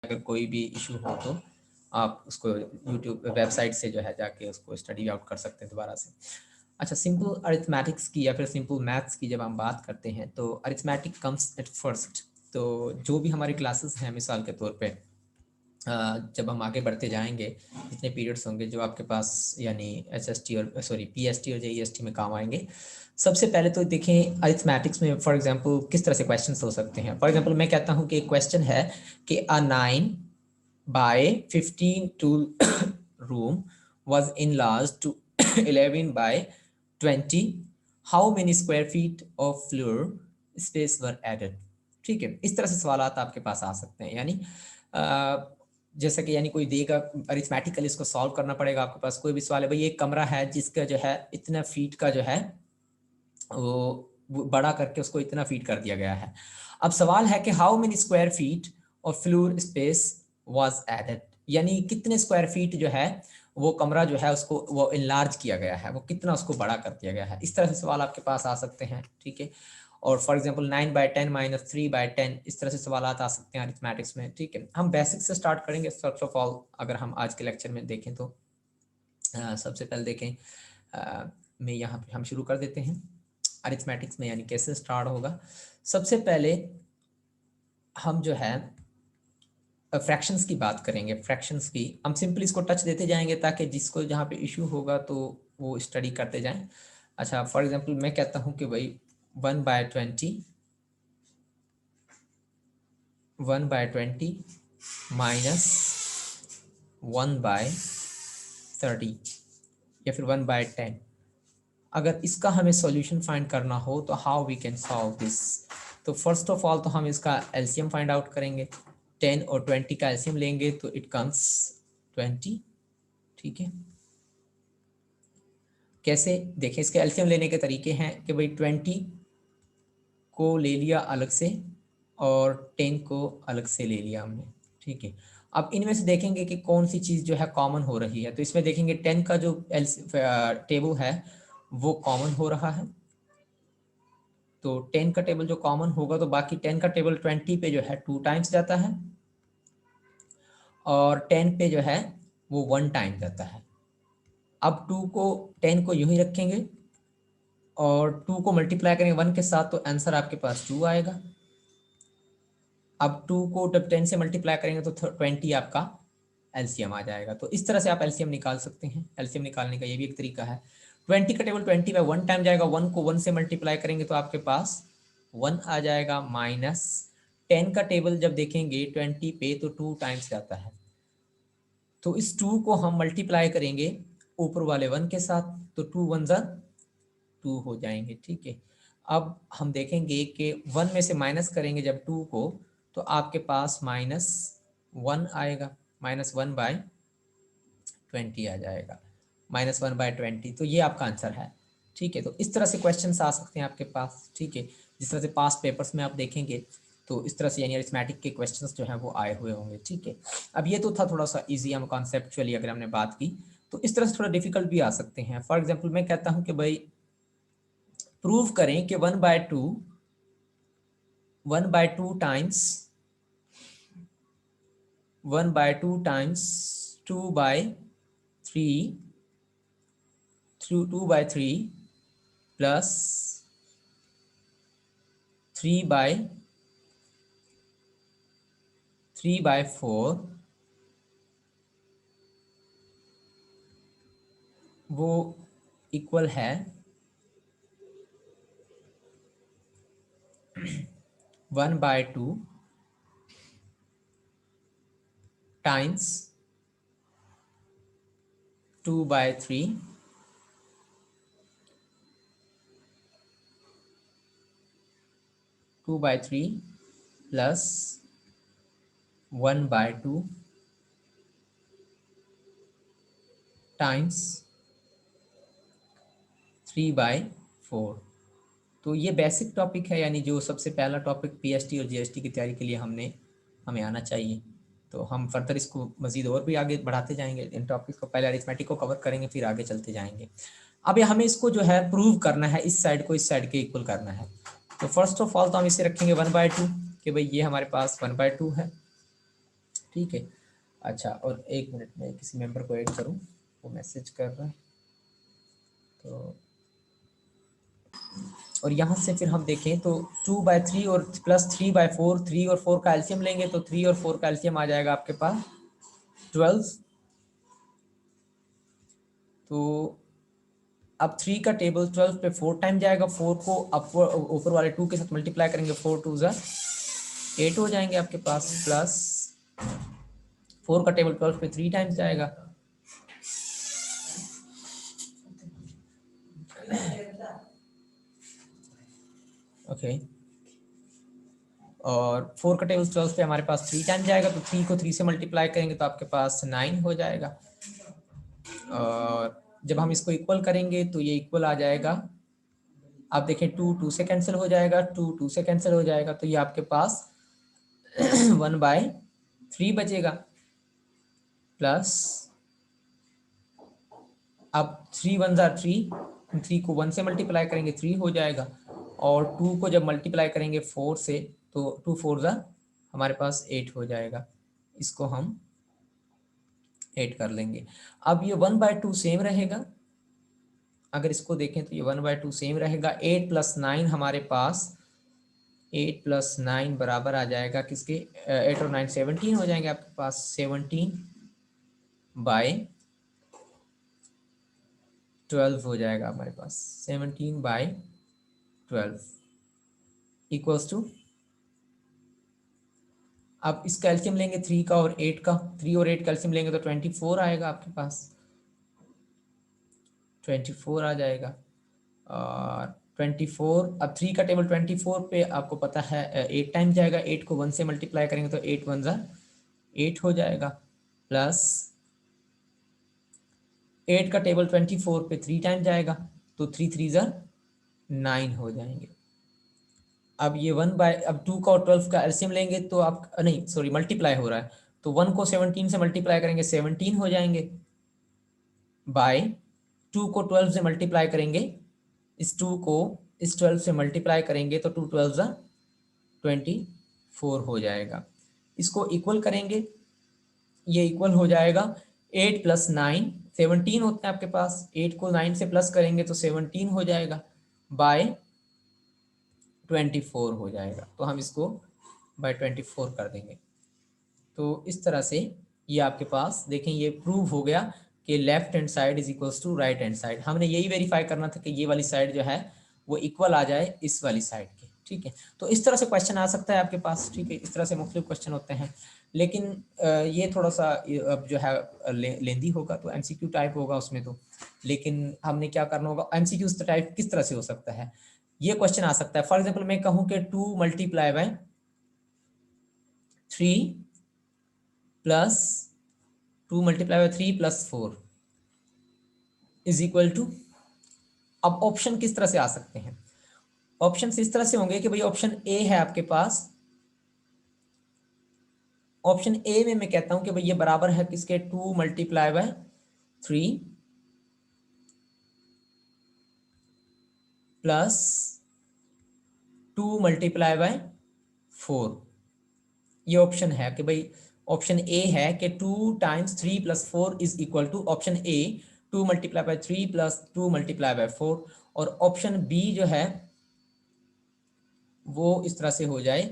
अगर कोई भी इशू हो तो आप उसको यूट्यूब वेबसाइट से जो है जाके उसको स्टडी आउट कर सकते हैं दोबारा से। अच्छा, सिंपल अरिथमेटिक्स की या फिर सिंपल मैथ्स की जब हम बात करते हैं तो अरिथमेटिक कम्स एट फर्स्ट। तो जो भी हमारी क्लासेस हैं मिसाल के तौर पे जब हम आगे बढ़ते जाएंगे जितने पीरियड्स होंगे जो आपके पास यानी एचएसटी और सॉरी पीएसटी और जेईएसटी में काम आएंगे, सबसे पहले तो देखें अरिथमेटिक्स में फॉर एग्जांपल किस तरह से क्वेश्चंस हो सकते हैं। फॉर एग्जांपल मैं कहता हूं कि एक क्वेश्चन है कि अ 9 by 15 tool room was enlarged to 11 by 20, how many square feet of floor space were added। ठीक है, इस तरह से सवालात आपके पास आ सकते हैं। यानी जैसा कि यानी कोई देगा अरिथमेटिकली इसको सॉल्व करना पड़ेगा। आपके पास कोई भी सवाल है, भाई एक कमरा है जिसका जो है इतना फीट का जो है वो बड़ा करके उसको इतना फीट कर दिया गया है। अब सवाल है कि how many square feet of floor space was added, यानी कितने स्क्वायर फीट जो है वो कमरा जो है उसको वो इनलार्ज किया गया है, वो कितना उसको बड़ा कर दिया गया है। इस तरह से सवाल आपके पास आ सकते हैं। ठीक है, और फॉर एग्जांपल 9/10 माइनस 3/10 इस तरह से सवाल आ सकते हैं अरिथमेटिक्स में। ठीक है, हम बेसिक से स्टार्ट करेंगे फर्स्ट ऑफ ऑल। अगर हम आज के लेक्चर में देखें तो सबसे पहले देखें में यहाँ पे हम शुरू कर देते हैं अरिथमेटिक्स में, यानी कैसे स्टार्ट होगा। सबसे पहले हम जो है फ्रैक्शंस की बात करेंगे। फ्रैक्शंस की हम सिंपली इसको टच देते जाएंगे ताकि जिसको जहाँ पे इशू होगा तो वो स्टडी करते जाएं। अच्छा, फॉर एग्जांपल मैं कहता हूँ कि भाई 1/20 माइनस 1/30 या फिर 1/10। अगर इसका हमें सॉल्यूशन फाइंड करना हो तो how we can solve this. तो फर्स्ट ऑफ ऑल तो हम इसका एलसीएम फाइंड आउट करेंगे। 10 और 20 का एलसीएम लेंगे तो इट कम्स 20। ठीक है, कैसे देखें, इसके एलसीएम लेने के तरीके हैं कि भाई 20 को ले लिया अलग से और 10 को अलग से ले लिया हमने। ठीक है, अब इनमें से देखेंगे कि कौन सी चीज़ जो है कॉमन हो रही है। तो इसमें देखेंगे 10 का जो टेबल है वो कॉमन हो रहा है। तो 10 का टेबल जो कॉमन होगा तो बाकी 10 का टेबल 20 पे जो है 2 टाइम्स जाता है और 10 पे जो है वो 1 टाइम जाता है। अब 10 को यूं ही रखेंगे और 2 को मल्टीप्लाई करेंगे 1 के साथ तो आंसर आपके पास 2 आएगा। अब 2 को जब 10 से मल्टीप्लाई करेंगे तो 20 आपका एलसीएम आ जाएगा। तो इस तरह से आप एलसीएम निकाल सकते हैं। एलसीएम निकालने का ये भी एक तरीका है। 20 का टेबल 20 में 1 टाइम जाएगा, 1 को 1 से मल्टीप्लाई करेंगे तो आपके पास 1 आ जाएगा, माइनस 10 का टेबल जब देखेंगे 20 पे तो 2 टाइम्स जाता है। तो इस 2 को हम मल्टीप्लाई करेंगे ऊपर वाले 1 के साथ तो 2 1 ज़ा 2 हो जाएंगे। ठीक है, अब हम देखेंगे कि 1 में से माइनस करेंगे जब 2 को तो आपके पास -1 आएगा, -1/20 आ जाएगा, -1/20। तो ये आपका आंसर है। ठीक है, तो इस तरह से क्वेश्चन आ सकते हैं आपके पास। ठीक है, जिस तरह से पास्ट पेपर्स में आप देखेंगे तो इस तरह से यानी अरिथमेटिक के क्वेश्चंस जो हैं वो आए हुए होंगे। ठीक है, अब ये तो था थोड़ा सा इजी, हम कॉन्सेप्चुअली अगर हमने बात की तो इस तरह से थोड़ा डिफिकल्ट भी आ सकते हैं। फॉर एग्जाम्पल मैं कहता हूँ कि भाई प्रूव करें कि 1/2 टाइम्स 2/3 2/3 प्लस 3/4 वो इक्वल है 1/2 टाइम्स 2/3 प्लस 1/2 टाइम्स 3/4। तो ये बेसिक टॉपिक है, यानी जो सबसे पहला टॉपिक पीएसटी और जीएसटी की तैयारी के लिए हमें आना चाहिए। तो हम फर्दर इसको मज़ीद और भी आगे बढ़ाते जाएंगे। इन टॉपिक्स को पहले अरिथमेटिक को कवर करेंगे फिर आगे चलते जाएंगे। अब हमें इसको जो है प्रूव करना है, इस साइड को इस साइड के इक्वल करना है। तो फर्स्ट ऑफ ऑल तो हम इसे रखेंगे 1/2 कि भाई ये हमारे पास 1/2 है। ठीक है। अच्छा, और एक मिनट में किसी मेंबर को ऐड करूं, वो मैसेज कर रहा है तो। और यहाँ से फिर हम देखें तो 2/3 और प्लस 3/4, 3 और 4 का एलसीएम लेंगे तो 3 और 4 का एलसीएम आ जाएगा आपके पास 12। तो अब 3 का टेबल 12 पे 4 टाइम जाएगा, 4 को ऊपर वाले 2 के साथ मल्टीप्लाई करेंगे, 4 2 ज़ा 8 हो जाएंगे आपके पास, प्लस 4 का टेबल 12 पे 3 टाइम्स जाएगा, ओके। और 4 का टेबल 12 पे हमारे पास 3 टाइम जाएगा, तो 3 को 3 से मल्टीप्लाई करेंगे तो आपके पास 9 हो जाएगा। और जब हम इसको इक्वल करेंगे तो ये इक्वल आ जाएगा, आप देखें 2 2 से कैंसिल हो जाएगा, 2 2 से कैंसिल हो जाएगा, तो ये आपके पास 1/3 बचेगा, प्लस अब 3 1 ज़ा 3, 3 को 1 से मल्टीप्लाई करेंगे 3 हो जाएगा, और 2 को जब मल्टीप्लाई करेंगे 4 से तो 2 4 ज़ा हमारे पास 8 हो जाएगा। इसको हम 8 कर लेंगे। अब ये 1/2 सेम रहेगा, अगर इसको देखें तो ये 1/2 सेम रहेगा। 8 + 9 हमारे पास, 8 + 9 बराबर आ जाएगा किसके, 8 और 9 17 हो जाएंगे आपके पास, 17/12 हो जाएगा हमारे पास, 17/12 इक्वल्स टू, अब इस कैल्शियम लेंगे 3 का और 8 का, 3 और 8 कैल्शियम लेंगे तो 24 आएगा आपके पास, 24 आ जाएगा। और 24, अब 3 का टेबल 24 पे आपको पता है 8 टाइम जाएगा, 8 को 1 से मल्टीप्लाई करेंगे तो 8 1 ज़ा 8 हो जाएगा, प्लस 8 का टेबल 24 पे 3 टाइम जाएगा तो 3 3 ज़ा 9 हो जाएंगे। अब ये अब 2 का और 12 का एलसीएम लेंगे तो आप नहीं सॉरी मल्टीप्लाई हो रहा है, तो 1 को 17 से मल्टीप्लाई करेंगे 17 हो जाएंगे, बाय 2 को 12 से मल्टीप्लाई करेंगे, इस 2 को इस 12 से मल्टीप्लाई करेंगे तो 2 12 ज़ा 24 हो जाएगा। इसको इक्वल करेंगे, ये इक्वल हो जाएगा 8 + 9 17 होते हैं आपके पास, 8 को 9 से प्लस करेंगे तो 17 हो जाएगा, बाय 24 हो जाएगा, तो हम इसको बाय 24 कर देंगे। तो इस तरह से ये आपके पास देखें, ये प्रूव हो गया कि left hand side is equals to right hand side. हमने यही वेरीफाई करना था कि ये वाली साइड जो है वो इक्वल आ जाए इस वाली साइड के, ठीक है। तो इस तरह से क्वेश्चन आ सकता है आपके पास, ठीक है, इस तरह से मुख्तलिफ क्वेश्चन होते हैं, लेकिन ये थोड़ा सा अब जो है लेंदी होगा, तो एमसीक्यू टाइप होगा उसमें तो। लेकिन हमने क्या करना होगा, एमसीक्यू टाइप किस तरह से हो सकता है, ये क्वेश्चन आ सकता है। फॉर एग्जाम्पल मैं कहूँ कि 2 × 3 प्लस 2 × 3 + 4 इज इक्वल टू, अब ऑप्शन किस तरह से आ सकते हैं, ऑप्शन इस तरह से होंगे कि भाई ऑप्शन ए है आपके पास, ऑप्शन ए में मैं कहता हूं कि भाई ये बराबर है किसके, 2 × 3 प्लस 2 × 4, ये ऑप्शन है कि भाई ऑप्शन ए है कि 2 × 3 + 4 is equal to option A 2 × 3 + 2 × 4, और ऑप्शन बी जो है वो इस तरह से हो जाए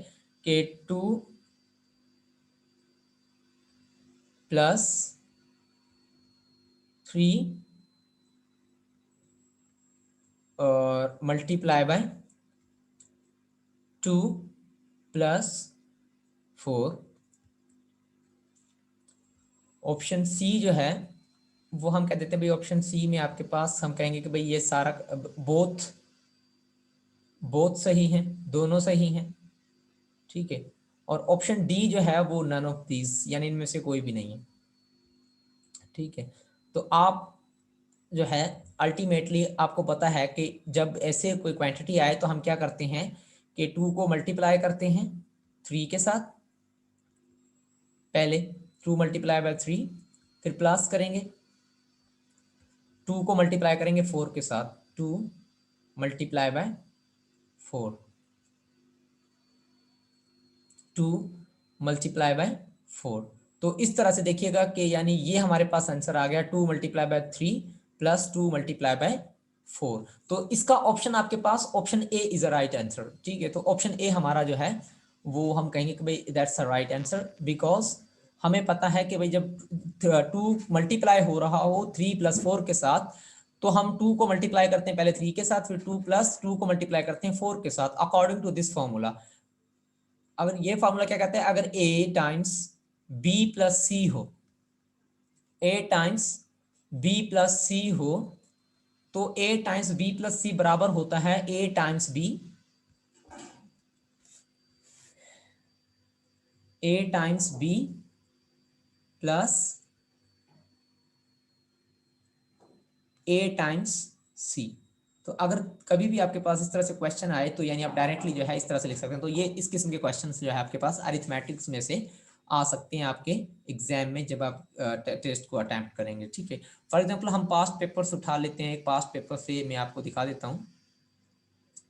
कि 2 + 3 और ×2 + 4। ऑप्शन सी जो है वो हम कह देते हैं भाई, ऑप्शन सी में आपके पास हम कहेंगे कि भाई ये सारा बोथ बोथ सही हैं, दोनों सही हैं, ठीक है। और ऑप्शन डी जो है वो नन ऑफ दीज, यानी इनमें से कोई भी नहीं है, ठीक है। तो आप जो है अल्टीमेटली आपको पता है कि जब ऐसे कोई क्वांटिटी आए तो हम क्या करते हैं कि 2 को मल्टीप्लाई करते हैं 3 के साथ, पहले 2 × 3, फिर प्लस करेंगे 2 को मल्टीप्लाई करेंगे 4 के साथ, 2 × 4, 2 × 4, तो इस तरह से देखिएगा कि यानी ये हमारे पास आंसर आ गया 2 multiply by 3 plus 2 multiply by 4। तो इसका ऑप्शन आपके पास option A is a right answer. ठीक है, तो ऑप्शन ए हमारा जो है वो हम कहेंगे कि भाई that's a right answer, because हमें पता है कि भाई जब 2 मल्टीप्लाई हो रहा हो 3 प्लस 4 के साथ, तो हम 2 को मल्टीप्लाई करते हैं पहले 3 के साथ, फिर 2 प्लस 2 को मल्टीप्लाई करते हैं 4 के साथ, अकॉर्डिंग टू दिस फॉर्मूला। अगर ये फॉर्मूला क्या कहते हैं, अगर a टाइम्स b प्लस सी हो, a टाइम्स b प्लस सी हो, तो a टाइम्स b प्लस सी बराबर होता है a times b, a times b plus a times c। तो अगर कभी भी आपके पास इस तरह से क्वेश्चन आए तो यानी आप डायरेक्टली जो है इस तरह से लिख सकते हैं। तो ये इस किस्म के क्वेश्चन जो है आपके पास अरिथमेटिक्स में से आ सकते हैं आपके एग्जाम में जब आप टेस्ट को अटेम्प्ट करेंगे। ठीक है, फॉर एग्जांपल हम पास्ट पेपर्स उठा लेते हैं। एक पास्ट पेपर से मैं आपको दिखा देता हूँ।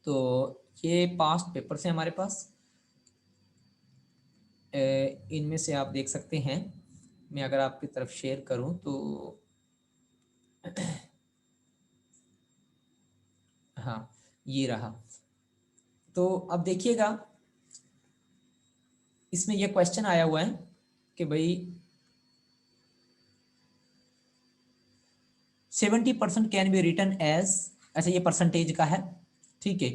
तो ये पास्ट पेपर से हमारे पास, इनमें से आप देख सकते हैं, मैं अगर आपकी तरफ शेयर करूं तो हाँ, ये रहा। तो अब देखिएगा, इसमें यह क्वेश्चन आया हुआ है कि भाई 70% कैन बी रिटन एज, अच्छा ये परसेंटेज का है। ठीक है,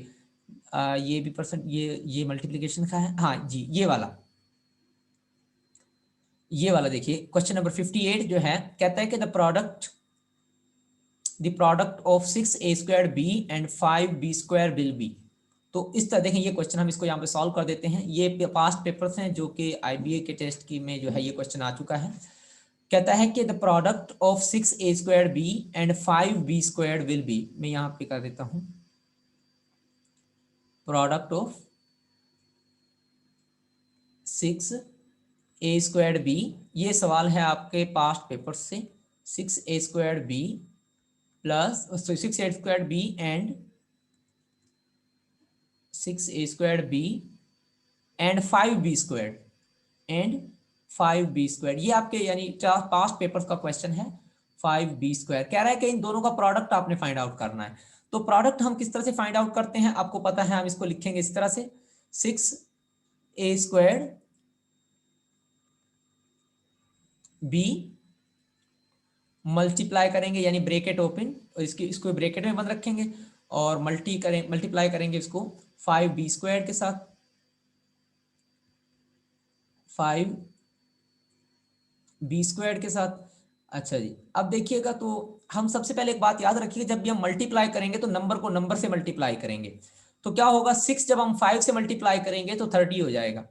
ये भी परसेंट, ये मल्टीप्लिकेशन का है। हाँ जी, ये वाला देखिए, क्वेश्चन नंबर 58 जो है कहता है कि the product of 6a² b and 5b² will B. तो इस तरह देखें, ये क्वेश्चन हम इसको यहाँ पे सॉल्व कर देते हैं। ये पास्ट पेपर्स हैं जो कि IBA के टेस्ट की में जो है ये क्वेश्चन आ चुका है। कहता है कि the product of 6a² b and 5b² will B. मैं यहाँ पे कर देता हूँ, प्रोडक्ट ऑफ 6a² b। ये सवाल है आपके पास्ट पेपर से। 6a² b plus 6a² b and 6a² b and 5b² and 5b², ये आपके यानी पास्ट पेपर्स का क्वेश्चन है। 5b² कह रहा है कि इन दोनों का प्रोडक्ट आपने फाइंड आउट करना है। तो प्रोडक्ट हम किस तरह से फाइंड आउट करते हैं, आपको पता है, हम इसको लिखेंगे इस तरह से, 6a² b मल्टीप्लाई करेंगे, यानी ब्रेकेट ओपन, और इसको ब्रेकेट में बंद रखेंगे, और मल्टीप्लाई करेंगे इसको 5b² के साथ, 5b² के साथ। अच्छा जी, अब देखिएगा, तो हम सबसे पहले एक बात याद रखिएगा, जब भी हम मल्टीप्लाई करेंगे तो नंबर को नंबर से मल्टीप्लाई करेंगे। तो क्या होगा, 6 जब हम 5 से मल्टीप्लाई करेंगे तो 30 हो जाएगा।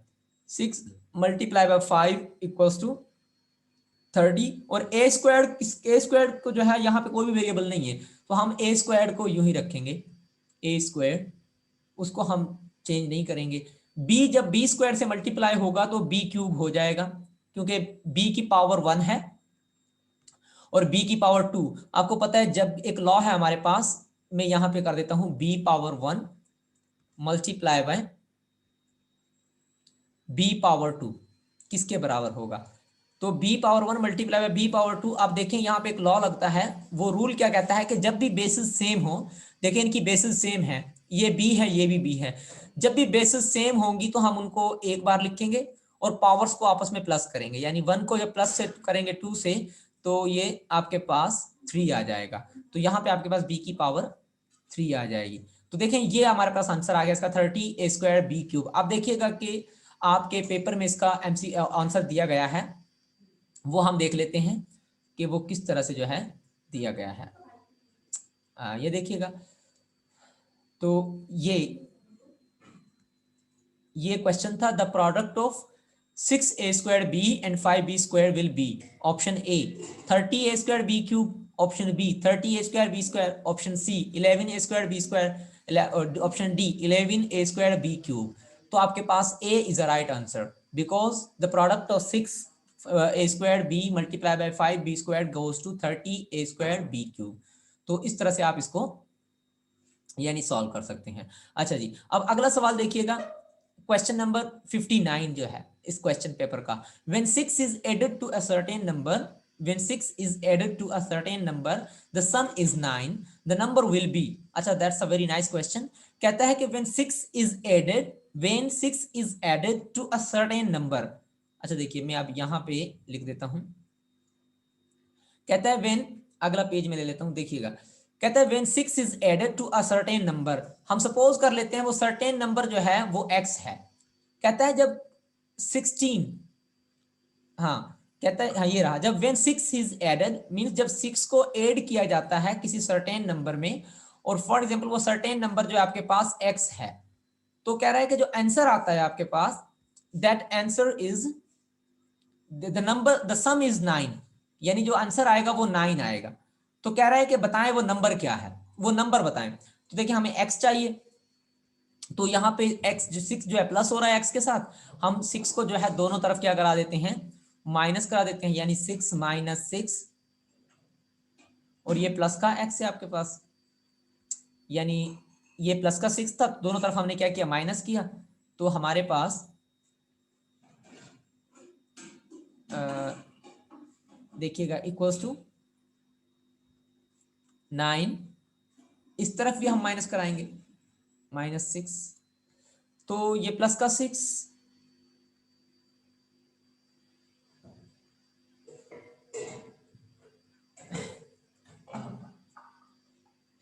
6 मल्टीप्लाई बाय 5 इक्वल्स टू 30। और a² को जो है यहाँ पे कोई भी वेरिएबल नहीं है, तो हम a² को यूं ही रखेंगे, a², उसको हम चेंज नहीं करेंगे। b जब b² से मल्टीप्लाई होगा तो b³ हो जाएगा, क्योंकि b की पावर 1 है और b की पावर 2। आपको पता है जब एक लॉ है हमारे पास, मैं यहां पे कर देता हूं, b power 1 multiply by b power 2 किसके बराबर होगा, तो b power 1 multiply by b power 2। आप देखें यहाँ पे एक लॉ लगता है, वो रूल क्या कहता है कि जब भी बेसिस सेम हो, देखिए इनकी बेसिस सेम है, ये b है ये भी b है, जब भी बेसिस सेम होंगी तो हम उनको एक बार लिखेंगे और पावर्स को आपस में प्लस करेंगे, यानी 1 को जब प्लस से करेंगे 2 से, तो ये आपके पास 3 आ जाएगा। तो यहाँ पे आपके पास b की पावर 3 आ जाएगी। तो देखें ये हमारे पास आंसर आ गया इसका 30a² b³। अब देखिएगा कि आपके पेपर में इसका आंसर दिया गया है, वो हम देख लेते हैं कि वो किस तरह से जो है दिया गया है। ये देखिएगा, तो ये क्वेश्चन था, the product of 6a² b and 5b² will be. Option A 30a² b³, option B 30a² b², option C 11a² b², option D 11a² b³। तो आपके पास A is a right answer, because the product of 6a² b multiply by 5b² goes to 30a² b³। तो इस तरह से आप इसको यानी सॉल्व कर सकते हैं। अच्छा जी, अब अगला सवाल देखिएगा, क्वेश्चन नंबर 59 जो है इस क्वेश्चन पेपर का, when 6 is added to a certain number, when 6 is added to a certain number the sum is 9, the number will be, अच्छा that's a very nice question। कहता है कि when 6 is added to a certain number, अच्छा देखिए मैं अब यहाँ पे लिख देता हूँ, कहता है when, अगला पेज में ले लेता हूँ, देखिएगा कहता है when 6 is added to a certain number, हम सपोज कर लेते हैं वो certain नंबर जो है वो x है। कहता है जब 16, हाँ कहता है, हाँ ये रहा, जब when 6 is added मीन्स जब 6 को ऐड किया जाता है किसी सर्टेन नंबर में, और फॉर एग्जांपल वो सर्टेन नंबर जो आपके पास x है, तो कह रहा है कि जो आंसर आता है आपके पास, that answer is the number, the sum is 9, यानी जो आंसर आएगा वो 9 आएगा। तो कह रहा है कि बताएं वो नंबर क्या है, वो नंबर बताएं। तो देखिए हमें x चाहिए, तो यहाँ पे x जो 6 जो है प्लस हो रहा है x के साथ, हम 6 को जो है दोनों तरफ क्या करा देते हैं, माइनस करा देते हैं, यानी 6 माइनस 6, और ये प्लस का x है आपके पास, यानी ये प्लस का 6 था, दोनों तरफ हमने क्या किया, माइनस किया, तो हमारे पास देखिएगा इक्वल्स टू 9, इस तरफ भी हम माइनस कराएंगे, -6, तो ये प्लस का 6,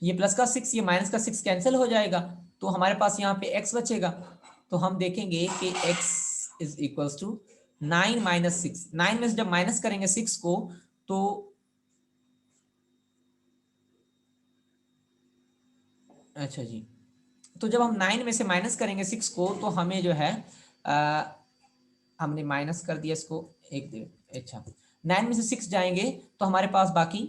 ये प्लस का 6, ये माइनस का 6 कैंसिल हो जाएगा, तो हमारे पास यहाँ पे x बचेगा। तो हम देखेंगे कि x is equals to 9 minus 6, 9 में से जब माइनस करेंगे 6 को, तो अच्छा जी, तो जब हम 9 में से माइनस करेंगे 6 को, तो हमें जो है हमने माइनस कर दिया इसको, एक देर, अच्छा 9 में से 6 जाएंगे तो हमारे पास बाकी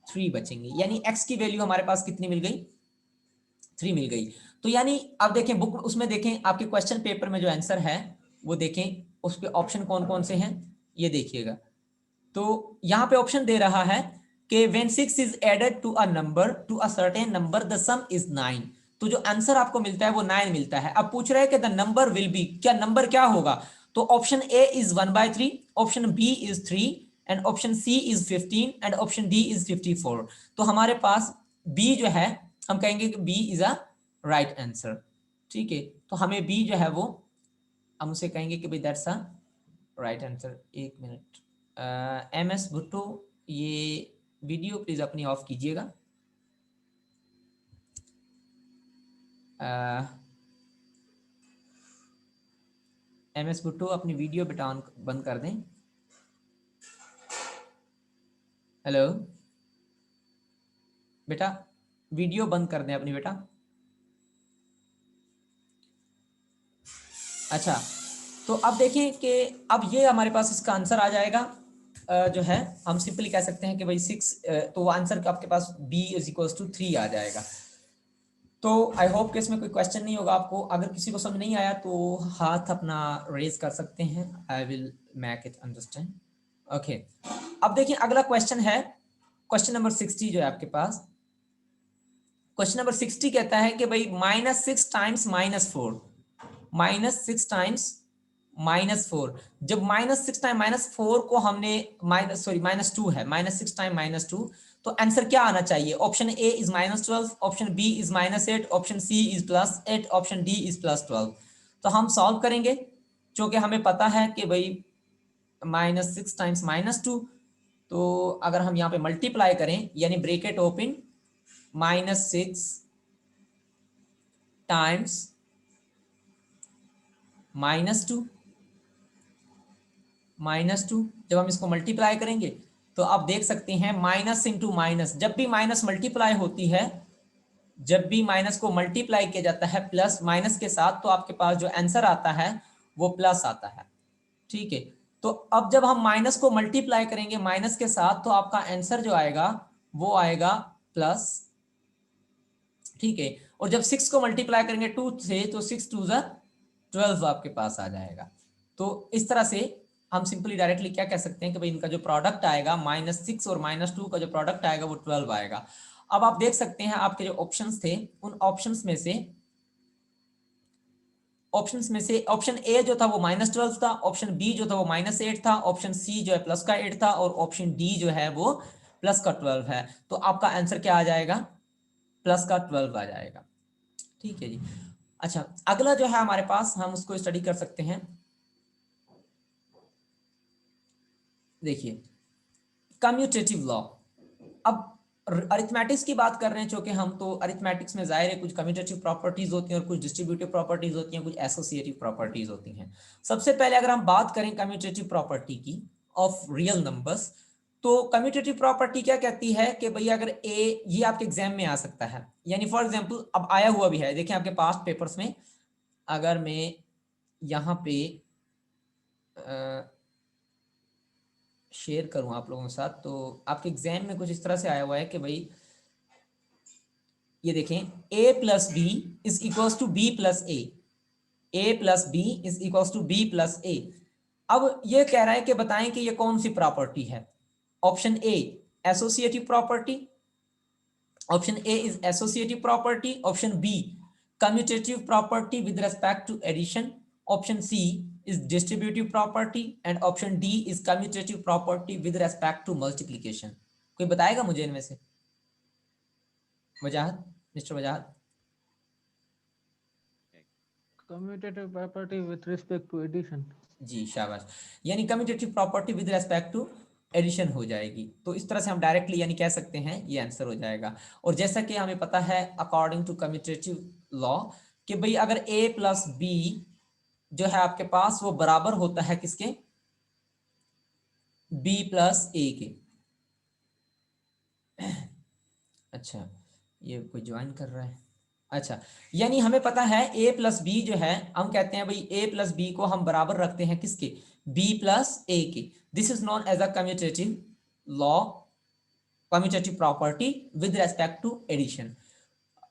3 बचेंगे, यानी x की वैल्यू हमारे पास कितनी मिल गई, 3 मिल गई। तो यानी अब देखें बुक, उसमें देखें आपके क्वेश्चन पेपर में जो आंसर है वो देखें, उस पे ऑप्शन कौन कौन से हैं ये देखिएगा। तो यहाँ पे ऑप्शन दे रहा है कि when 6 is added to a number to a certain number the sum is 9, तो जो आंसर आपको मिलता है वो 9 मिलता है। अब पूछ रहा है कि द नंबर विल बी, क्या नंबर क्या होगा, तो option A is 1/3, option B is 3, and option C is 15, and option D is 54। तो हमारे पास बी जो है, हम कहेंगे कि B is a right answer, ठीक है। तो हमें बी जो है वो, हम उसे कहेंगे कि भाई दैट्स अ राइट आंसर। एक मिनट, MS भुट्टो, ये वीडियो प्लीज अपनी ऑफ कीजिएगा। MS भुट्टो अपनी वीडियो बेटा ऑन बंद कर दें। हेलो बेटा, वीडियो बंद कर दें अपनी बेटा। अच्छा, तो अब देखिए कि अब ये हमारे पास इसका आंसर आ जाएगा, जो है हम सिंपली कह सकते हैं कि भाई 6, तो आंसर आपके पास B इज इक्वल्स टू 3 आ जाएगा। तो आई होप कि इसमें कोई क्वेश्चन नहीं होगा आपको, अगर किसी को समझ नहीं आया तो हाथ अपना रेज कर सकते हैं, I will make it understand. Okay, अब देखिए अगला क्वेश्चन है क्वेश्चन नंबर 60 जो है आपके पास। क्वेश्चन नंबर 60 कहता है कि भाई -6 टाइम्स -4, -6 टाइम्स -4, जब -6 टाइम -4 को हमने -2 है, -6 टाइम -2, तो आंसर क्या आना चाहिए। Option A is -12, option B is -8, option C is +8, option D is +12। तो हम सॉल्व करेंगे, क्योंकि हमें पता है कि भाई -6 टाइम्स -2, तो अगर हम यहाँ पे मल्टीप्लाई करें, यानी ब्रैकेट ओपन, -6 टाइम्स -2, जब हम इसको मल्टीप्लाई करेंगे तो आप देख सकते हैं माइनस इंटू माइनस, जब भी माइनस मल्टीप्लाई होती है, जब भी माइनस को मल्टीप्लाई किया जाता है प्लस माइनस के साथ, तो आपके पास जो आंसर आता है वो प्लस आता है, ठीक है। तो अब जब हम माइनस को मल्टीप्लाई करेंगे माइनस के साथ, तो आपका आंसर जो आएगा वो आएगा प्लस, ठीक है। और जब 6 को मल्टीप्लाई करेंगे 2 से, तो 6 2 12 आपके पास आ जाएगा। तो इस तरह से हम सिंपली डायरेक्टली क्या कह सकते हैं कि भाई इनका जो प्रोडक्ट आएगा, -6 और -2 का जो प्रोडक्ट आएगा वो 12 आएगा। अब आप देख सकते हैं आपके जो ऑप्शंस थे, उन ऑप्शंस में से ऑप्शंस में से ऑप्शन ए जो था वो -12 था, ऑप्शन बी जो था वो -8 था, ऑप्शन सी जो है प्लस का 8 था, और ऑप्शन डी जो है वो प्लस का 12 है। तो आपका आंसर क्या आ जाएगा? प्लस का 12 आ जाएगा। ठीक है जी। अच्छा, अगला जो है हमारे पास, हम उसको स्टडी कर सकते हैं। देखिए, कम्यूटेटिव लॉ। अब अरिथमेटिक्स की बात कर रहे हैं, चूंकि हम तो अरिथमेटिक्स में जाहिर है कुछ कम्यूटेटिव प्रॉपर्टीज होती हैं और कुछ डिस्ट्रीब्यूटिव प्रॉपर्टीज होती हैं, कुछ एसोसिएटिव प्रॉपर्टीज होती हैं। सबसे पहले अगर हम बात करें कम्यूटेटिव प्रॉपर्टी की ऑफ रियल नंबर्स, तो कम्यूटेटिव प्रॉपर्टी क्या कहती है कि भैया अगर ए, ये आपके एग्जाम में आ सकता है, यानी फॉर एग्जाम्पल अब आया हुआ भी है, देखें आपके पास्ट पेपर्स में, अगर मैं यहाँ पे शेयर करूं आप लोगों के साथ, तो आपके एग्जाम में कुछ इस तरह से आया हुआ है कि भाई ये देखें, a plus B is equals to B plus A plus B is equals to B plus A. अब ये कह रहा है कि बताएं कि ये कौन सी प्रॉपर्टी है। Option A associative property, option A is associative property, option B commutative property with respect to addition, option C is distributive property, and option D is commutative property with respect to multiplication. कोई बताएगा मुझे इनमें से? Wajahat, mister Wajahat. Commutative property with respect to addition. जी शाबाश, यानी commutative property with respect to addition हो जाएगी। तो इस तरह से हम डायरेक्टली यानी कह सकते हैं ये आंसर हो जाएगा। और जैसा कि हमें पता है अकॉर्डिंग टू कम्यूटेटिव लॉ कि भाई अगर a प्लस बी जो है आपके पास वो बराबर होता है किसके? b प्लस ए के। अच्छा, ये कोई ज्वाइन कर रहा है। अच्छा, यानी हमें पता है a प्लस बी जो है, हम कहते हैं भाई a प्लस बी को हम बराबर रखते हैं किसके? b प्लस ए के। This is known as a commutative law, commutative property with respect to addition.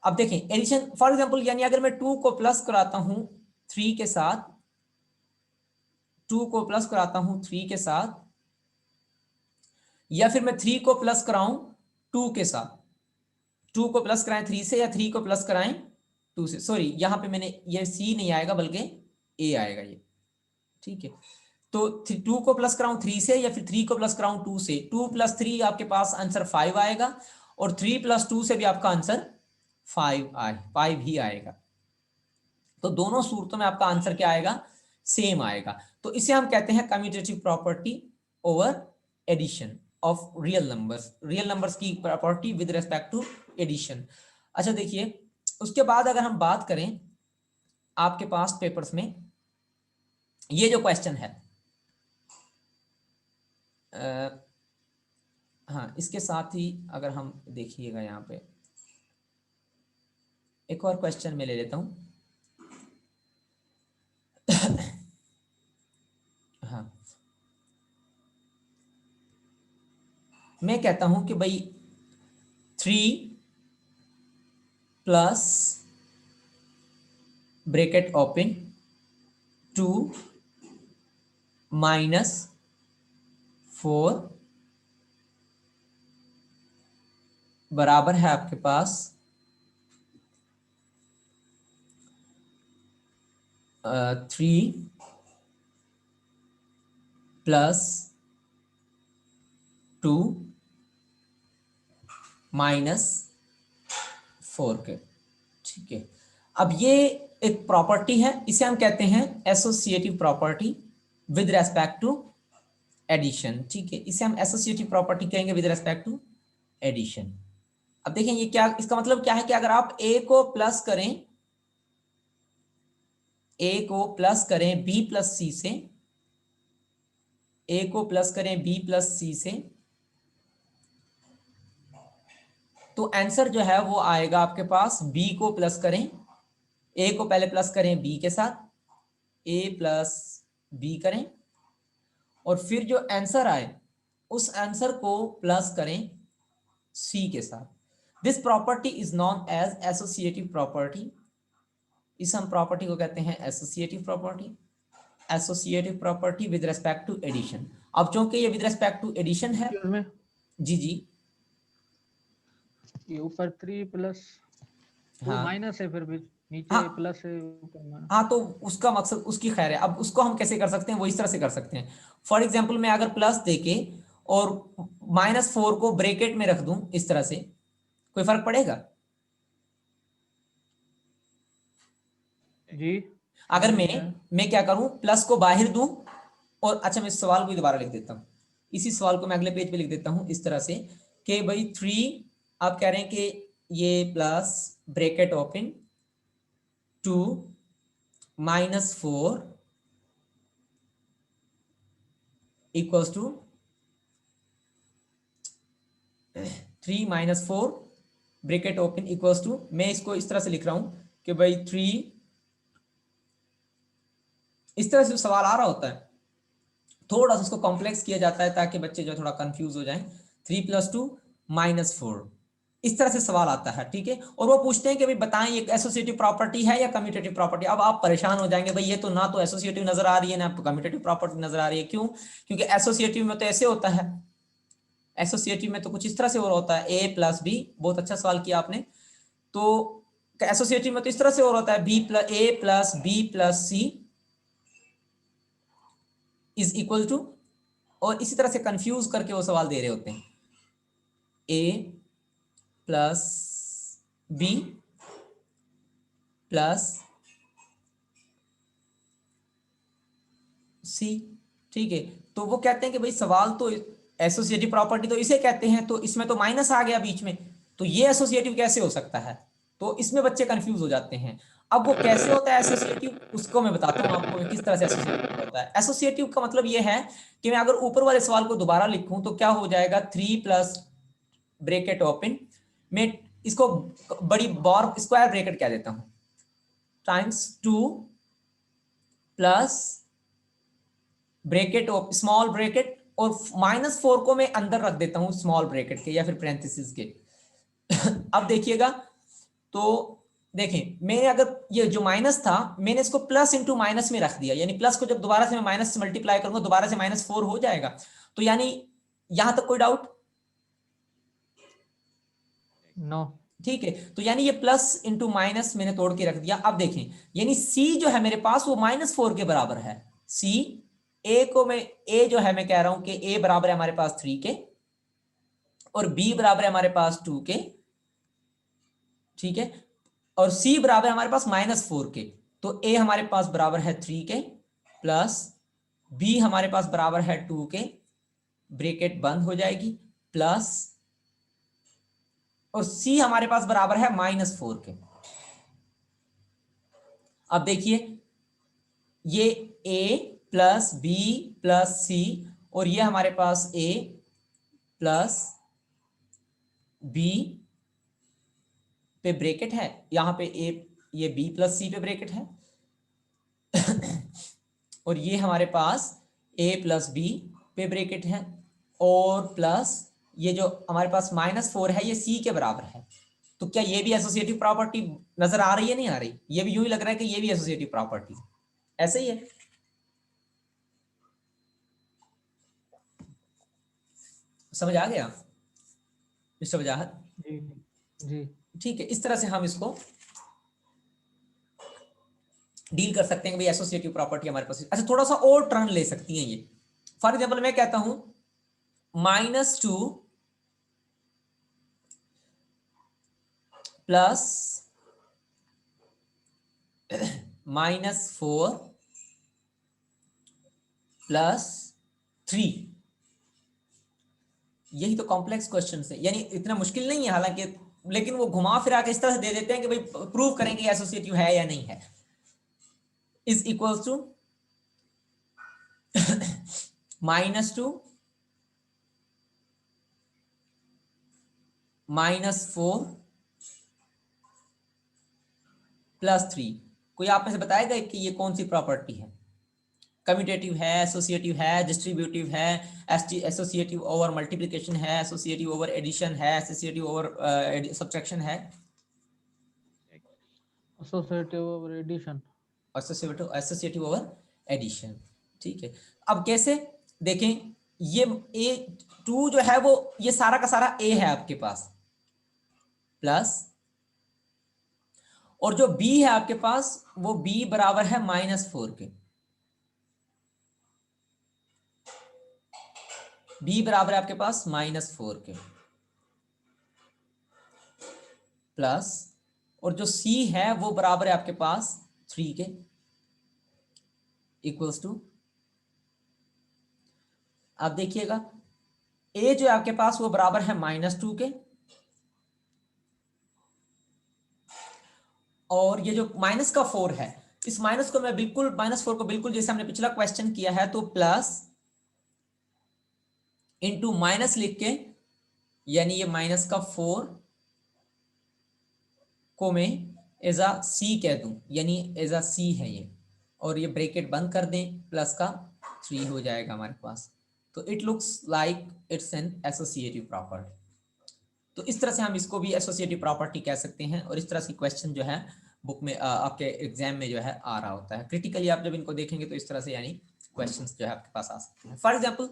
अब देखें एडिशन, फॉर एग्जांपल यानी अगर मैं 2 को प्लस कराता हूं 3 के साथ, 2 को प्लस कराता हूं 3 के साथ, या फिर मैं 3 को प्लस कराऊं 2 के साथ, 2 को प्लस कराएं 3 से, या 3 को प्लस कराएं 2 से, सॉरी यहां पे मैंने ये सी नहीं आएगा बल्कि ए आएगा ये। ठीक है, तो 2 को प्लस कराऊं 3 से, या फिर 3 को प्लस कराऊं 2 से, 2 प्लस 3 आपके पास आंसर 5 आएगा, और 3 प्लस 2 से भी आपका आंसर 5 ही आएगा। तो दोनों सूरतों में आपका आंसर क्या आएगा? सेम आएगा। तो इसे हम कहते हैं commutative property over addition of real numbers की property with respect to addition. अच्छा देखिए, उसके बाद अगर हम बात करें आपके पास पेपर्स में ये जो क्वेश्चन है, हाँ इसके साथ ही अगर हम देखिएगा यहाँ पे एक और क्वेश्चन मैं ले लेता हूँ। हाँ, मैं कहता हूं कि भाई 3 प्लस ब्रैकेट ओपन 2 माइनस 4 बराबर है आपके पास 3 प्लस 2 माइनस 4 के। ठीक है, अब ये एक प्रॉपर्टी है, इसे हम कहते हैं associative property with respect to addition. ठीक है, इसे हम एसोसिएटिव प्रॉपर्टी कहेंगे विद रेस्पेक्ट टू एडिशन। अब देखें ये क्या, इसका मतलब क्या है कि अगर आप a को प्लस करें, a को प्लस करें b प्लस सी से, a को प्लस करें b प्लस सी से, तो आंसर जो है वो आएगा आपके पास b को प्लस करें, a को पहले प्लस करें b के साथ, a प्लस b करें, और फिर जो आंसर आए उस आंसर को प्लस करें c के साथ। This property is known as associative property. इस हम प्रॉपर्टी को कहते हैं associative property, associative property with respect to addition. अब चूंकि ये विद रेस्पेक्ट टू एडिशन है, में जी जी, ये ऊपर 3 प्लस 2 हाँ माइनस है फिर भी नीचे हाँ प्लस है ऊपर माइनस। हाँ, तो उसका मकसद उसकी खैर है। अब उसको हम कैसे कर सकते हैं, वो इस तरह से कर सकते हैं। फॉर एग्जाम्पल मैं अगर प्लस देके और -4 को ब्रेकेट में रख दूं इस तरह से, कोई फर्क पड़ेगा? जी अगर समझ मैं नहीं आया। मैं क्या करूं, प्लस को बाहर दूं और अच्छा मैं इस सवाल को दोबारा लिख देता हूं, इसी सवाल को मैं अगले पेज पे लिख देता हूं इस तरह से कि भाई 3, आप कह रहे हैं कि ये plus bracket open 2 -4 equals to 3 - 4 bracket open equals to, मैं इसको इस तरह से लिख रहा हूं कि भाई 3, इस तरह से सवाल आ रहा होता है, थोड़ा सा उसको कॉम्प्लेक्स किया जाता है ताकि बच्चे जो थोड़ा कंफ्यूज हो जाएं। 3 + 2 -4, इस तरह से सवाल आता है, ठीक है। और वो पूछते हैं कि भाई बताएं ये एसोसिएटिव प्रॉपर्टी है या कम्यूटेटिव प्रॉपर्टी। अब आप परेशान हो जाएंगे, भाई ये तो ना तो एसोसिएटिव नजर आ रही है ना कम्यूटेटिव प्रॉपर्टी नजर आ रही है। क्यों? क्योंकि एसोसिएटिव में तो ऐसे होता है, एसोसिएटिव में तो कुछ इस तरह से और होता है A+B। बहुत अच्छा सवाल किया आपने। तो एसोसिएटिव में तो इस तरह से और होता है A+B+C इज इक्वल टू, और इसी तरह से कंफ्यूज करके वो सवाल दे रहे होते हैं A+B+C, ठीक है। तो वो कहते हैं कि भाई सवाल तो एसोसिएटिव प्रॉपर्टी तो इसे कहते हैं, तो इसमें तो माइनस आ गया बीच में, तो ये एसोसिएटिव कैसे हो सकता है? तो इसमें बच्चे कंफ्यूज हो जाते हैं। अब वो कैसे होता है एसोसिएटिव, उसको मैं बताता हूँ आपको किस तरह से एसोसिएटिव होता है। एसोसिएटिव का मतलब ये है कि मैं अगर ऊपर वाले सवाल को दोबारा लिखूं तो क्या हो जाएगा, 3 ब्रेकेट ओपन, मैं इसको बड़ी बार स्क्वायर ब्रेकेट कह देता हूं, times 2 plus bracket small bracket, और -4 को मैं अंदर रख देता हूं स्मॉल ब्रेकेट के या फिर पैरेंथेसिस के। अब देखिएगा, तो देखें मैंने अगर ये जो माइनस था मैंने इसको प्लस इंटू माइनस में रख दिया, यानी प्लस को जब दोबारा से मैं माइनस से मल्टीप्लाई करूंगा दोबारा से -4 हो जाएगा। तो यानी यहां तक कोई डाउट? नो। ठीक है, तो यानी ये प्लस इंटू माइनस मैंने तोड़ के रख दिया। अब देखें, यानी सी जो है मेरे पास वो -4 के बराबर है। सी, ए को मैं, ए जो है मैं कह रहा हूं कि ए बराबर है हमारे पास 3 के, और बी बराबर है हमारे पास 2 के, ठीक है, और सी बराबर है हमारे पास -4 के। तो ए हमारे पास बराबर है 3 के, प्लस बी हमारे पास बराबर है 2 के, ब्रेकेट बंद हो जाएगी, प्लस, और सी हमारे पास बराबर है -4 के। अब देखिए, ये a प्लस बी प्लस सी, और ये हमारे पास a प्लस बी पे ब्रेकेट है, यहां पे a, ये b प्लस सी पे ब्रेकेट है, और ये हमारे पास a प्लस बी पे ब्रेकेट है, और प्लस ये जो हमारे पास -4 है ये c के बराबर है। तो क्या ये भी एसोसिएटिव प्रॉपर्टी नजर आ रही है, नहीं आ रही? ये भी यूं ही लग रहा है कि ये भी एसोसिएटिव प्रॉपर्टी ऐसे ही है। समझ आ गया मिस्टर वजाहत? जी जी। ठीक है, इस तरह से हम इसको डील कर सकते हैं कि भाई एसोसिएटिव प्रॉपर्टी हमारे पास। अच्छा, थोड़ा सा और टर्न ले सकती हैं ये। फॉर एग्जाम्पल मैं कहता हूं -2 प्लस -4 प्लस 3। यही तो कॉम्प्लेक्स क्वेश्चन है, यानी इतना मुश्किल नहीं है हालांकि, लेकिन वो घुमा फिरा के इस तरह से दे देते हैं कि भाई प्रूव करेंगे एसोसिएटिव है या नहीं है। Is equals to -2 -4 +3। कोई आप में से बताएगा कि ये कौन सी प्रॉपर्टी है? कम्यूटेटिव है, एसोसिएटिव है, डिस्ट्रीब्यूटिव है, एसोसिएटिव ओवर मल्टीप्लिकेशन है, एसोसिएटिव ओवर एडिशन है, एसोसिएटिव ओवर सब्ट्रैक्शन है, associative over addition. Associative over addition. ठीक है, अब कैसे देखें, ये A2 जो है वो ये सारा का सारा A है आपके पास, प्लस, और जो b है आपके पास वो b बराबर है -4 के। b बराबर है आपके पास -4 के प्लस, और जो c है वो बराबर है आपके पास 3 के, इक्वल्स टू, आप देखिएगा a जो है आपके पास वो बराबर है -2 के, और ये जो -4 है, इस माइनस को मैं बिल्कुल -4 को बिल्कुल जैसे हमने पिछला क्वेश्चन किया है तो प्लस इंटू माइनस लिख के, यानी ये -4 को मैं एज अ सी कह दूं, यानी एज अ सी है ये, और ये ब्रैकेट बंद कर दें, प्लस का 3 हो जाएगा हमारे पास। तो it looks like it's an associative property. तो इस तरह से हम इसको भी एसोसिएटिव प्रॉपर्टी कह सकते हैं, और इस तरह से क्वेश्चन जो है बुक में आपके एग्जाम में जो है आ रहा होता है। क्रिटिकली आप जब इनको देखेंगे तो इस तरह से यानी क्वेश्चंस जो है आपके पास आ सकते हैं। फॉर एग्जांपल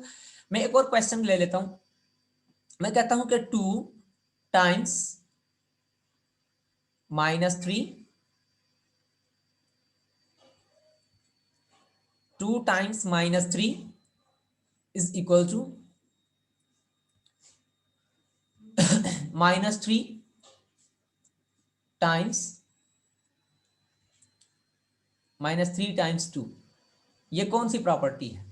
मैं एक और क्वेश्चन ले लेता हूं, मैं कहता हूं कि 2 times -3, 2 times -3 is equal to -3 times -3 times 2। ये कौन सी प्रॉपर्टी है?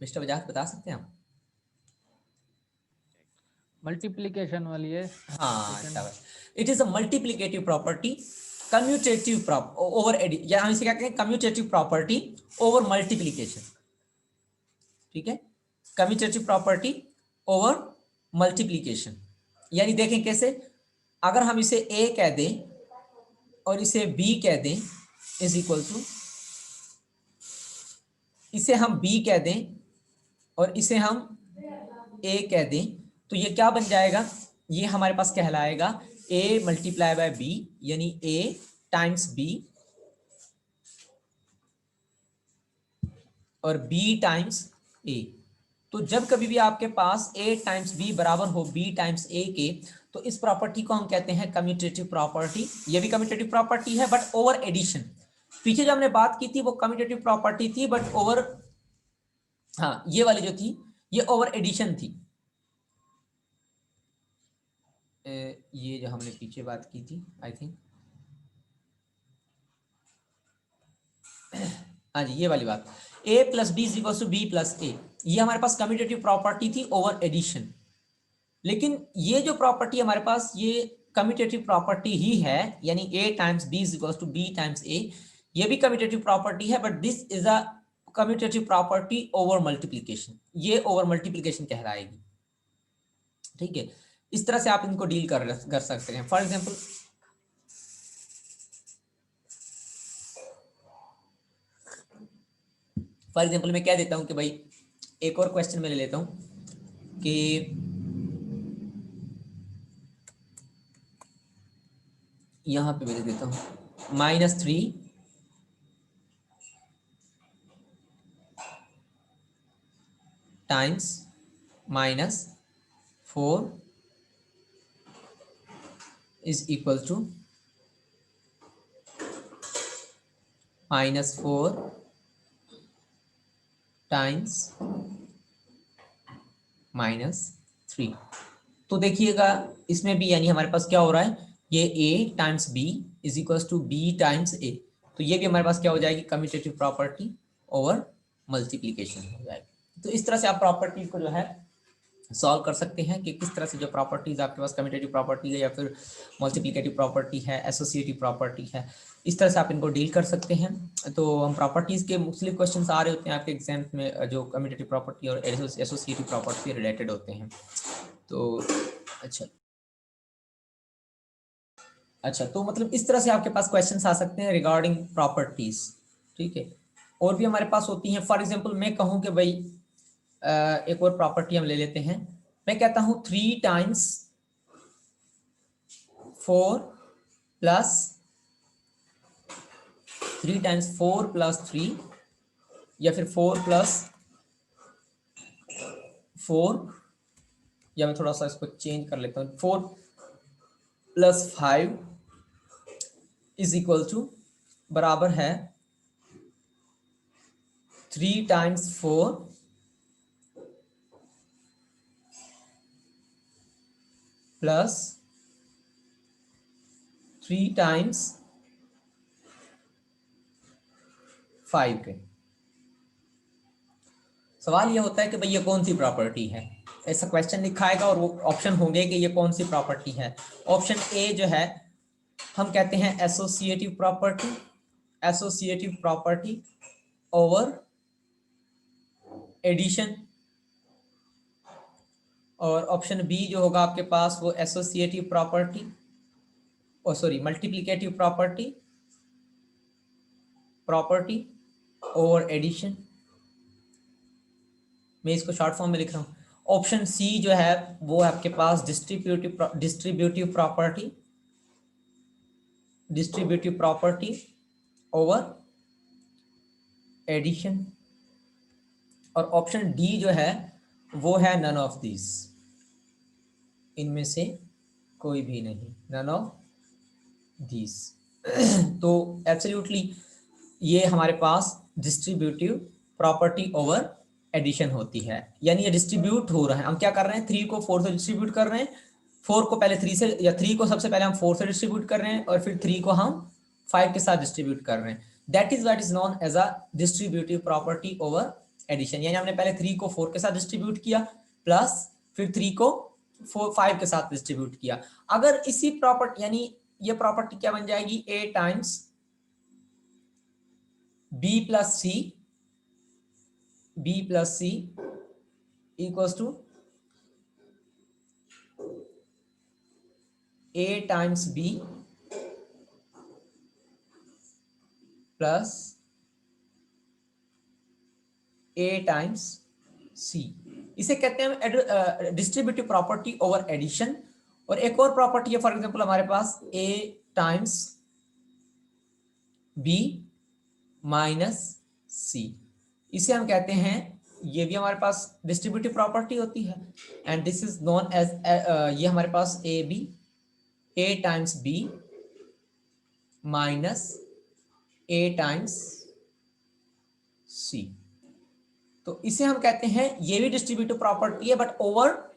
मिस्टर बजाज बता सकते हैं आप? मल्टीप्लिकेशन वाली है। हाँ, शाबाश। It is a multiplicative property, commutative over addition, या हम इसे क्या कहें, कम्यूटेटिव प्रॉपर्टी ओवर मल्टीप्लिकेशन। ठीक है, कम्यूटेटिव प्रॉपर्टी ओवर मल्टीप्लिकेशन, यानी देखें कैसे, अगर हम इसे a कह दें और इसे b कह दें इज इक्वल टू, इसे हम b कह दें और इसे हम a कह दें, तो ये क्या बन जाएगा, ये हमारे पास कहलाएगा a मल्टीप्लाई बाय b, यानी a टाइम्स b और b टाइम्स a। तो जब कभी भी आपके पास a टाइम्स b बराबर हो b टाइम्स a के, तो इस प्रॉपर्टी को हम कहते हैं कम्यूटेटिव प्रॉपर्टी। ये भी कम्यूटेटिव प्रॉपर्टी है बट ओवर एडिशन। पीछे जो हमने बात की थी वो कम्यूटेटिव प्रॉपर्टी थी बट ओवर, हाँ ये वाली जो थी ये ओवर एडिशन थी। ये जो हमने पीछे बात की थी आई थिंक, हाँ जी ये वाली बात, a plus B is equal to B plus A, ये हमारे पास कम्यूटेटिव प्रॉपर्टी थी ओवर एडिशन। लेकिन ये जो प्रॉपर्टी हमारे पास ये कम्यूटेटिव प्रॉपर्टी ही है, यानी a times b is equal to b times a, ये भी कम्यूटेटिव प्रॉपर्टी है but this is a commutative property over multiplication, ये ओवर मल्टीप्लिकेशन कहलाएगी। ठीक है, इस तरह से आप इनको डील कर सकते हैं। फॉर एग्जाम्पल मैं क्या देता हूं कि भाई एक और क्वेश्चन में ले लेता हूं कि यहां पे मैं देता हूं -3 times -4 is equal to -4 times -3। तो देखिएगा इसमें भी यानी हमारे पास क्या हो रहा है, ये a times b is equal to b times a, तो ये भी हमारे पास क्या हो जाएगी, कम्यूटेटिव प्रॉपर्टी ओवर मल्टीप्लिकेशन हो जाएगी। तो इस तरह से आप प्रॉपर्टी को जो है सॉल्व कर सकते हैं कि किस तरह से जो प्रॉपर्टीज आपके पास कम्यूटेटिव प्रॉपर्टी है या फिर मल्टीप्लिकेटिव प्रॉपर्टी है, एसोसिएटिव प्रॉपर्टी है, इस तरह से आप इनको डील कर सकते हैं। तो हम प्रॉपर्टीज के मुख्तलिफ क्वेश्चन आ रहे होते हैं आपके एग्जाम में जो कम्यूटेटिव प्रॉपर्टी और एसोसिएटिव प्रॉपर्टी रिलेटेड होते हैं। तो अच्छा तो मतलब इस तरह से आपके पास क्वेश्चंस आ सकते हैं रिगार्डिंग प्रॉपर्टीज। ठीक है, और भी हमारे पास होती हैं। फॉर एग्जांपल मैं कहूँ कि भाई एक और प्रॉपर्टी हम ले लेते हैं, मैं कहता हूँ 3 टाइम्स 4 प्लस 3 टाइम्स 4 प्लस 3 या फिर 4+4, या मैं थोड़ा सा इसको चेंज कर लेता हूँ, 4+5 इज इक्वल टू बराबर है 3 × 4 प्लस 3 × 5 के। सवाल ये होता है कि भाई ये कौन सी प्रॉपर्टी है, ऐसा क्वेश्चन लिखा आएगा और वो ऑप्शन होंगे कि ये कौन सी प्रॉपर्टी है। ऑप्शन ए जो है हम कहते हैं एसोसिएटिव प्रॉपर्टी ओवर एडिशन, और ऑप्शन बी जो होगा आपके पास वो associative property multiplicative property over addition. मैं इसको शॉर्ट फॉर्म में लिख रहा हूँ। ऑप्शन सी जो है वो आपके पास डिस्ट्रीब्यूटिव प्रॉपर्टी ओवर एडिशन, और ऑप्शन डी जो है वो है नन ऑफ दिस, इनमें से कोई भी नहीं, नन ऑफ दिस। तो एब्सोल्युटली ये हमारे पास डिस्ट्रीब्यूटिव प्रॉपर्टी ओवर एडिशन होती है, यानी ये डिस्ट्रीब्यूट हो रहा है। हम क्या कर रहे हैं, 3 को 4 से डिस्ट्रीब्यूट कर रहे हैं, 4 को पहले 3 से, या 3 को सबसे पहले हम 4 से डिस्ट्रीब्यूट कर रहे हैं और फिर 3 को हम 5 के साथ डिस्ट्रीब्यूट कर रहे हैं। That is what is known as a distributive property over addition, यानी हमने पहले 3 को 4 के साथ डिस्ट्रीब्यूट किया प्लस फिर 3 को 5 के साथ डिस्ट्रीब्यूट किया। अगर इसी प्रॉपर्टी, यानी ये प्रॉपर्टी क्या बन जाएगी, A times B plus C equals to A times B plus A times C। इसे कहते हैं डिस्ट्रीब्यूटिव प्रॉपर्टी ओवर एडिशन। और एक और प्रॉपर्टी है, फॉर एग्जांपल हमारे पास A times B minus C, इसे हम कहते हैं, ये भी हमारे पास डिस्ट्रीब्यूटिव प्रॉपर्टी होती है, and this is known as, ये हमारे पास A times B minus A times C, तो इसे हम कहते हैं, ये भी डिस्ट्रीब्यूटिव प्रॉपर्टी है बट ओवर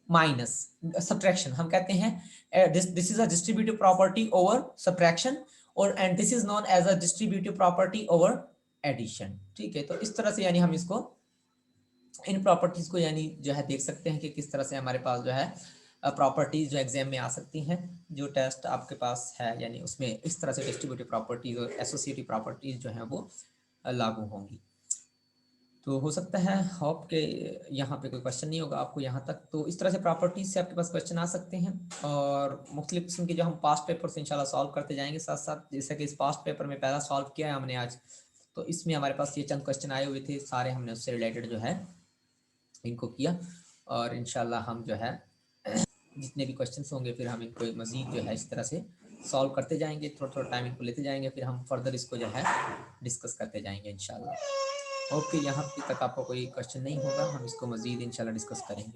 माइनस सब्ट्रैक्शन। हम कहते हैं this is a distributive property over subtraction, और and this is known as a distributive property over addition. ठीक है, तो इस तरह से यानी हम इसको, इन प्रॉपर्टीज को यानी जो है देख सकते हैं कि किस तरह से हमारे पास जो है प्रॉपर्टीज जो एग्जाम में आ सकती हैं, जो टेस्ट आपके पास है, यानी उसमें इस तरह से डिस्ट्रीब्यूटिव प्रॉपर्टीज और एसोसिएटिव प्रॉपर्टीज जो है वो लागू होंगी। तो हो सकता है होप के यहाँ पे कोई क्वेश्चन नहीं होगा आपको यहाँ तक। तो इस तरह से प्रॉपर्टीज से आपके पास क्वेश्चन आ सकते हैं, और मुख्तलिफ किस्म के जो हम पास्ट पेपर से इंशाल्लाह सॉल्व करते जाएंगे साथ साथ। जैसे कि इस पास्ट पेपर में पहला सॉल्व किया है हमने आज, तो इसमें हमारे पास ये चंद क्वेश्चन आए हुए थे, सारे हमने उससे रिलेटेड जो है इनको किया, और इंशाल्लाह हम जो है जितने भी क्वेश्चंस होंगे फिर हम इनको मज़ीद जो है इस तरह से सॉल्व करते जाएंगे, थोड़ा थोड़ा टाइम इनको लेते जाएंगे, फिर हम फर्दर इसको जो है डिस्कस करते जाएंगे इंशाल्लाह। ओके, यहाँ तक आपको कोई क्वेश्चन नहीं होगा, हम इसको मज़ीद इंशाल्लाह डिस्कस करेंगे।